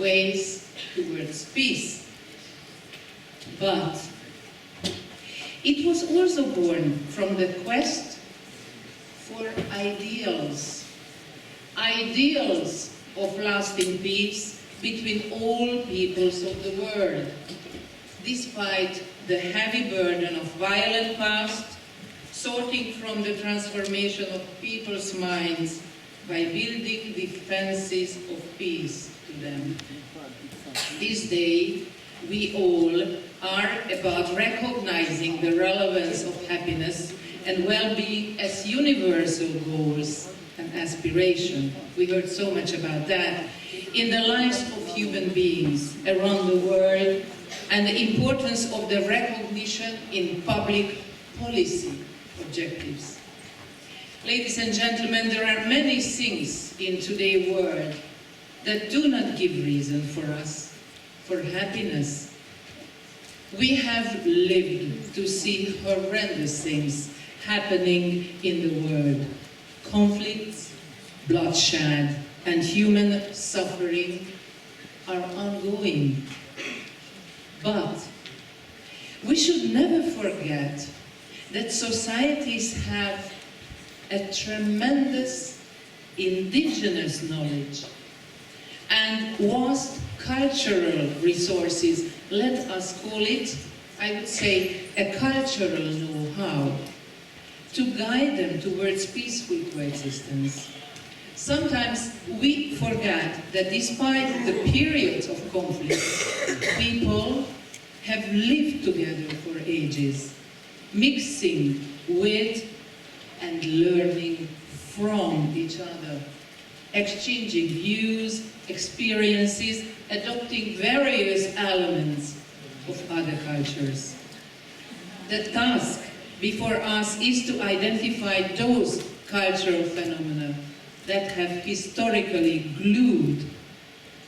ways towards peace. But it was also born from the quest for ideals, ideals of lasting peace between all peoples of the world, despite the heavy burden of violent past, sorting from the transformation of people's minds by building defenses of peace to them. This day, we all are about recognizing the relevance of happiness and well-being as universal goals and aspiration. We heard so much about that in the lives of human beings around the world, and the importance of the recognition in public policy objectives. Ladies and gentlemen, there are many things in today's world that do not give reason for us for happiness. We have lived to see horrendous things happening in the world. Conflicts, bloodshed, and human suffering are ongoing. But we should never forget that societies have a tremendous indigenous knowledge and vast cultural resources. Let us call it, I would say, a cultural know-how to guide them towards peaceful coexistence. Sometimes we forget that despite the periods of conflict, people have lived together for ages, mixing with and learning from each other, exchanging views, experiences, adopting various elements of other cultures. The task before us is to identify those cultural phenomena that have historically glued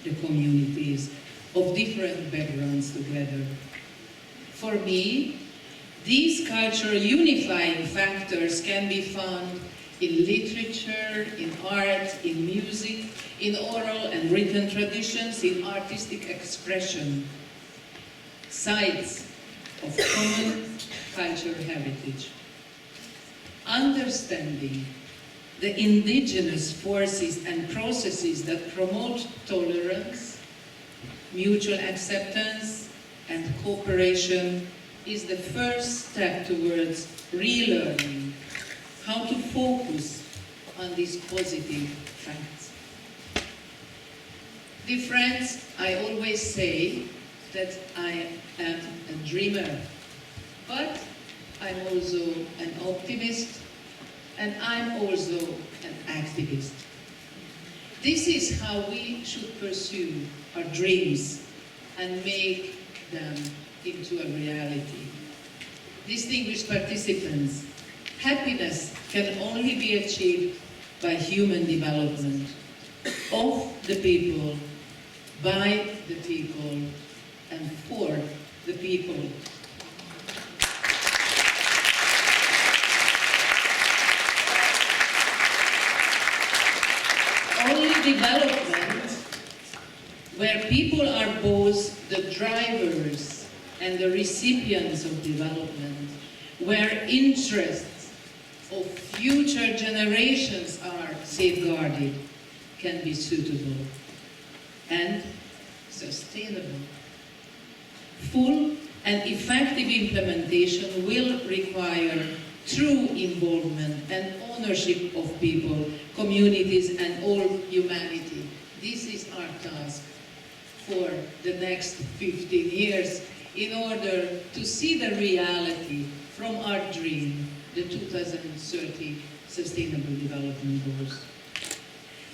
the communities of different backgrounds together. For me, these cultural unifying factors can be found in literature, in art, in music, in oral and written traditions, in artistic expression, sites of common cultural heritage. Understanding the indigenous forces and processes that promote tolerance, mutual acceptance, and cooperation is the first step towards relearning how to focus on these positive facts. Dear friends, I always say that I am a dreamer, but I'm also an optimist, and I'm also an activist. This is how we should pursue our dreams and make them into a reality. Distinguished participants, happiness can only be achieved by human development of the people, by the people, and for the people. Only development, where people are both the drivers and the recipients of development, where interests of future generations are safeguarded, can be suitable and sustainable. Full and effective implementation will require true involvement and ownership of people, communities, and all humanity. This is our task for the next 15 years in order to see the reality from our dream, the 2030 Sustainable Development Goals.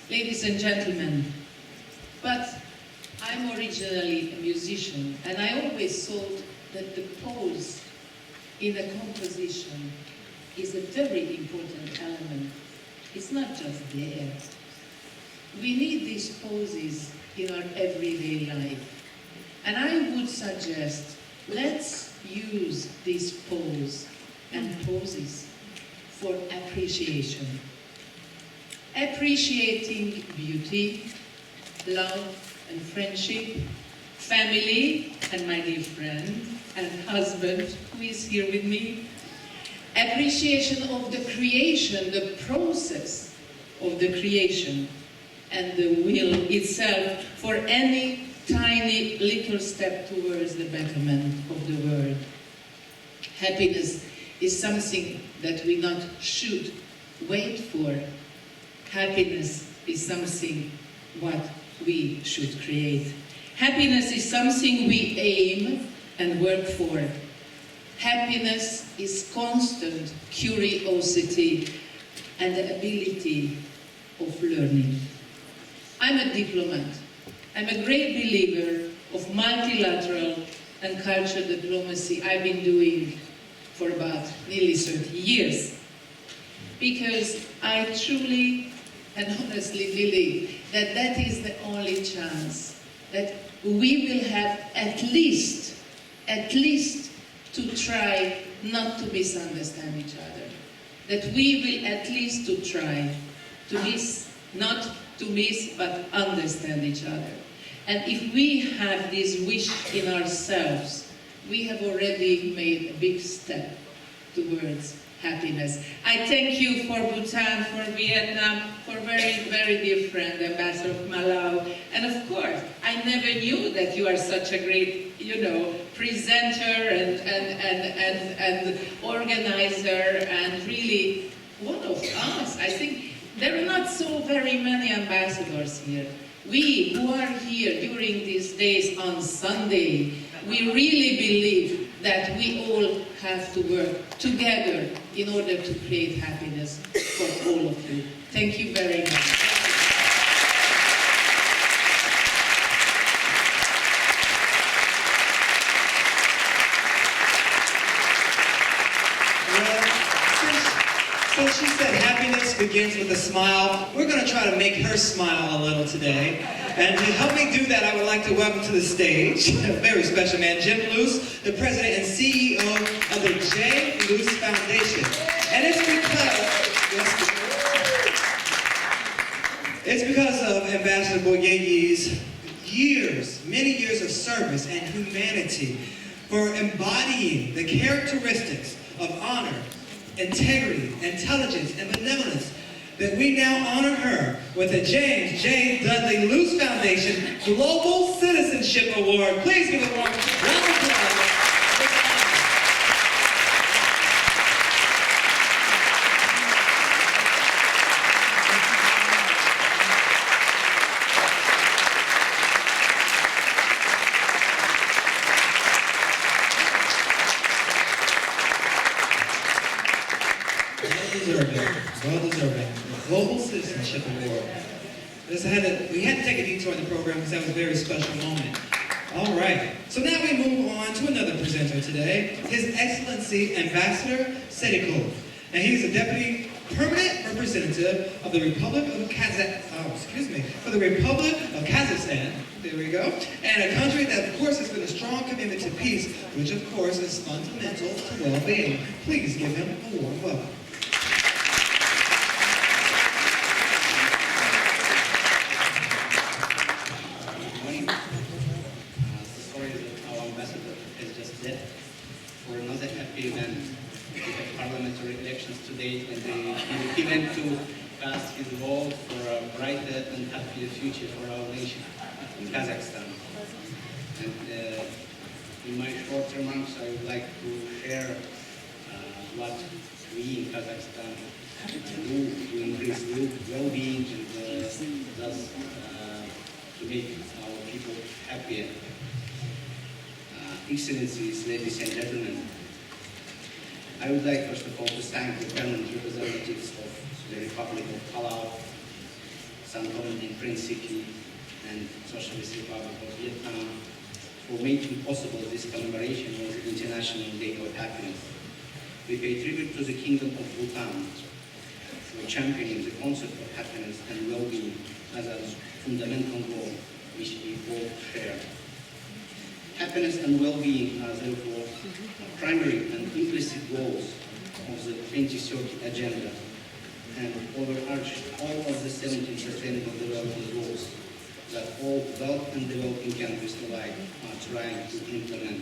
Ladies and gentlemen, but I'm originally a musician, and I always thought that the pose in a composition is a very important element. It's not just there. We need these poses in our everyday life. And I would suggest, let's use this pose and poses for appreciation. Appreciating beauty, love, and friendship, family, and my dear friend and husband who is here with me, appreciation of the creation, the process of the creation, and the will itself for any tiny little step towards the betterment of the world. Happiness is something that we not should wait for. Happiness is something what we should create. Happiness is something we aim and work for. Happiness is constant curiosity and the ability of learning. I'm a diplomat. I'm a great believer of multilateral and cultural diplomacy. I've been doing for about nearly 30 years. Because I truly and honestly believe that that is the only chance that we will have at least to try not to misunderstand each other. That we will at least to try to not to miss, but understand each other. And if we have this wish in ourselves, we have already made a big step towards happiness. I thank you for Bhutan, for Vietnam, for very, very dear friend, Ambassador of Malawi. And of course, I never knew that you are such a great, presenter and organizer, and really one of us. I think there are not so very many ambassadors here. We who are here during these days on Sunday, we really believe that we all have to work together in order to create happiness for all of you. Thank you very much. Well, since she said happiness begins with a smile, we're going to try to make her smile a little today. And to help me do that, I would like to welcome to the stage a very special man, Jim Luce, the president and CEO of the J. Luce Foundation. And it's because of Ambassador Boyegi's many years of service and humanity for embodying the characteristics of honor, integrity, intelligence, and benevolence that we now honor her with the James J. Dudley Luce Foundation Global Citizenship Award. Please give a warm round of applause. Well deserving. Global Citizenship Award. We had to take a detour in the program because that was a very special moment. All right. So now we move on to another presenter today, His Excellency Ambassador Sedikov. And he's a Deputy Permanent Representative of the Republic of Kazakhstan. There we go. And a country that, of course, has been a strong commitment to peace, which, of course, is fundamental to well-being. Please give him a warm welcome. For another happy event. We have parliamentary elections today, and he went to cast his vote for a brighter and happier future for our nation in Kazakhstan. And in my short remarks, I would like to share what we in Kazakhstan do to increase well-being and thus to make our people happier. Excellencies, ladies and gentlemen, I would like first of all to thank the permanent representatives of the Republic of Palau, San Government in Principe, and Socialist Republic of Vietnam for making possible this commemoration of the International Day of Happiness. We pay tribute to the Kingdom of Bhutan for championing the concept of happiness and well-being as a fundamental goal which we both share. Happiness and well-being are therefore primary and implicit goals of the 2030 Agenda and overarch all of the 17 Sustainable Development Goals. that all developed and developing countries alike are trying to implement.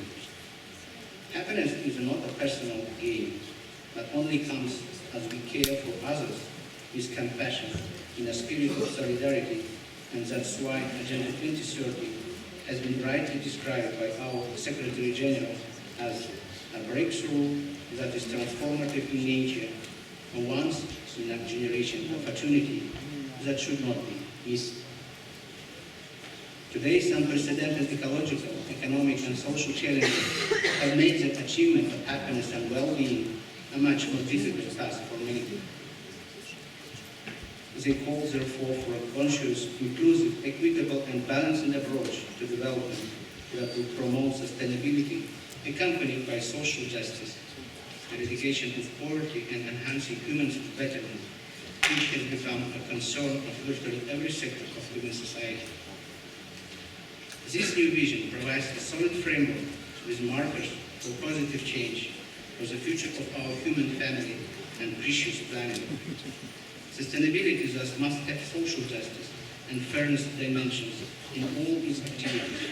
Happiness is not a personal gain, but only comes as we care for others with compassion in a spirit of solidarity, and that's why Agenda 2030 has been rightly described by our Secretary General as a breakthrough that is transformative in nature, a once-in-a-generation opportunity that should not be missed. Today's unprecedented ecological, economic, and social challenges have made the achievement of happiness and well-being a much more difficult task for many people. They call, therefore, for a conscious, inclusive, equitable, and balanced approach to development that will promote sustainability, accompanied by social justice, eradication of poverty, and enhancing human betterment, which has become a concern of virtually every sector of human society. This new vision provides a solid framework with markers for positive change for the future of our human family and precious planet. Sustainability thus must have social justice and fairness dimensions in all its activities.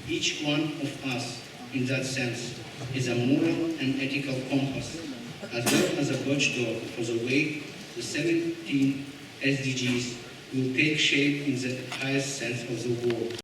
Each one of us, in that sense, is a moral and ethical compass, as well as a watchdog for the way the 17 SDGs will take shape in the highest sense of the word.